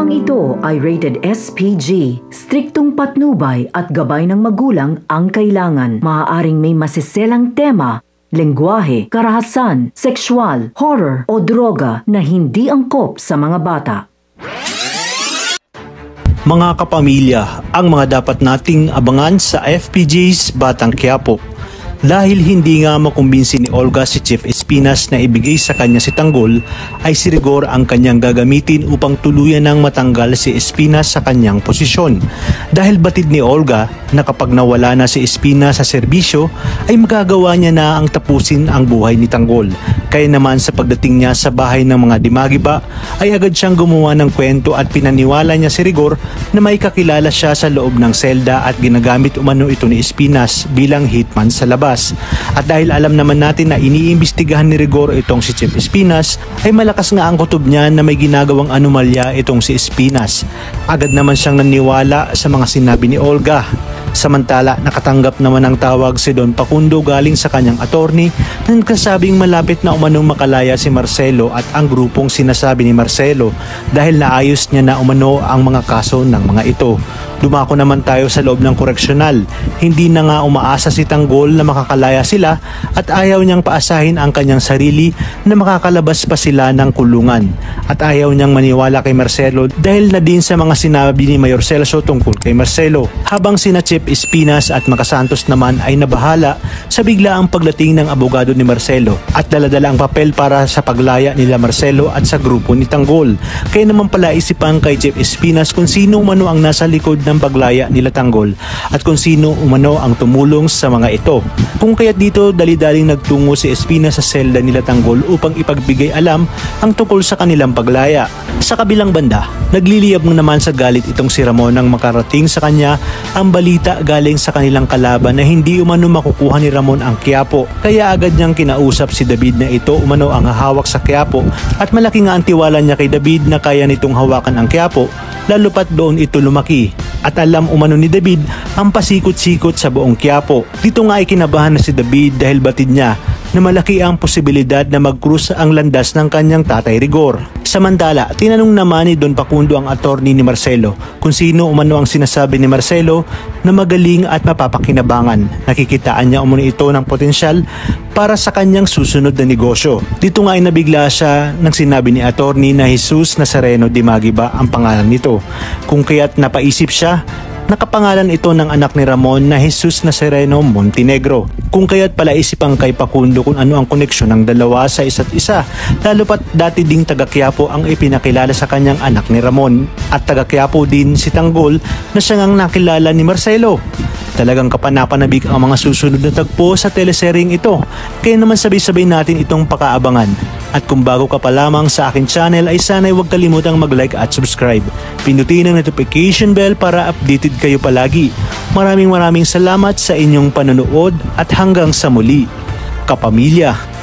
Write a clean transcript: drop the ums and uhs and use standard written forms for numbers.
Programang ito ay rated SPG. Striktong patnubay at gabay ng magulang ang kailangan. Maaaring may masiselang tema, lengguwahe, karahasan, sexual, horror o droga na hindi angkop sa mga bata. Mga kapamilya, ang mga dapat nating abangan sa FPJ's Batang Quiapo. Dahil hindi nga makumbinsi ni Olga si Chief Espinas na ibigay sa kanya si Tanggol, ay si Rigor ang kanyang gagamitin upang tuluyan ng matanggal si Espinas sa kanyang posisyon. Dahil batid ni Olga na kapag nawala na si Espinas sa serbisyo ay magagawa niya na ang tapusin ang buhay ni Tanggol. Kaya naman sa pagdating niya sa bahay ng mga Dimagiba ay agad siyang gumawa ng kwento at pinaniwala niya si Rigor na may kakilala siya sa loob ng selda at ginagamit umano ito ni Espinas bilang hitman sa labas. At dahil alam naman natin na iniimbestigahan ni Rigor itong si Chief Espinas, ay malakas nga ang kutob niya na may ginagawang anomalya itong si Espinas. Agad naman siyang naniwala sa mga sinabi ni Olga. Samantala, nakatanggap naman ng tawag si Don Pacundo galing sa kanyang attorney na nagkasabing malapit na umanong makalaya si Marcelo at ang grupong sinasabi ni Marcelo dahil naayos niya na umano ang mga kaso ng mga ito. Dumako naman tayo sa loob ng koreksyonal. Hindi na nga umaasa si Tanggol na makakalaya sila at ayaw niyang paasahin ang kanyang sarili na makakalabas pa sila ng kulungan. At ayaw niyang maniwala kay Marcelo dahil na din sa mga sinabi ni Mayor Celso tungkol kay Marcelo. Habang sina Chief Espinas at Makasantos naman ay nabahala sa biglaang pagdating ng abogado ni Marcelo at daladala ang papel para sa paglaya nila Marcelo at sa grupo ni Tanggol. Kaya naman pala isipan kay Chief Espinas kung sino umano ang nasa likod ng paglaya nila Tanggol at kung sino umano ang tumulong sa mga ito. Kung kaya't dito dali-daling nagtungo si Espinas sa selda nila Tanggol upang ipagbigay alam ang tungkol sa kanilang paglaya. Sa kabilang banda, nagliliyab naman sa galit itong si Ramon nang makarating sa kanya ang balita galing sa kanilang kalaban na hindi umano makukuha ni Ramon ang Quiapo. Kaya agad niyang kinausap si David na ito umano ang hahawak sa Quiapo at malaki nga ang tiwala niya kay David na kaya nitong hawakan ang Quiapo lalo pat doon ito lumaki. At alam umano ni David ang pasikot-sikot sa buong Quiapo. Dito nga ay kinabahan na si David dahil batid niya na malaki ang posibilidad na mag-cruise ang landas ng kanyang tatay Rigor. Samantala, tinanong naman ni Don Pacundo ang attorney ni Marcelo kung sino umano ang sinasabi ni Marcelo na magaling at mapapakinabangan. Nakikitaan niya umano ito ng potensyal para sa kanyang susunod na negosyo. Dito nga ay nabigla siya nang sinabi ni attorney na Jesus Nazareno Dimagiba ang pangalan nito. Kung kaya't napaisip siya, nakapangalan ito ng anak ni Ramon na Jesus Nazareno Montenegro. Kung kaya't palaisipang kay Pacundo kung ano ang koneksyon ng dalawa sa isa't isa, lalo pat dati ding taga Quiapo ang ipinakilala sa kanyang anak ni Ramon at taga Quiapo din si Tanggol na siyang nakilala ni Marcelo. Talagang kapanapanabik ang mga susunod na tagpo sa teleseryeng ito. Kaya naman sabay-sabay natin itong pakaabangan. At kung bago ka pa lamang sa akin channel ay sana'y huwag kalimutang mag-like at subscribe. Pindutin ang notification bell para updated kayo palagi. Maraming salamat sa inyong panonood at hanggang sa muli, kapamilya.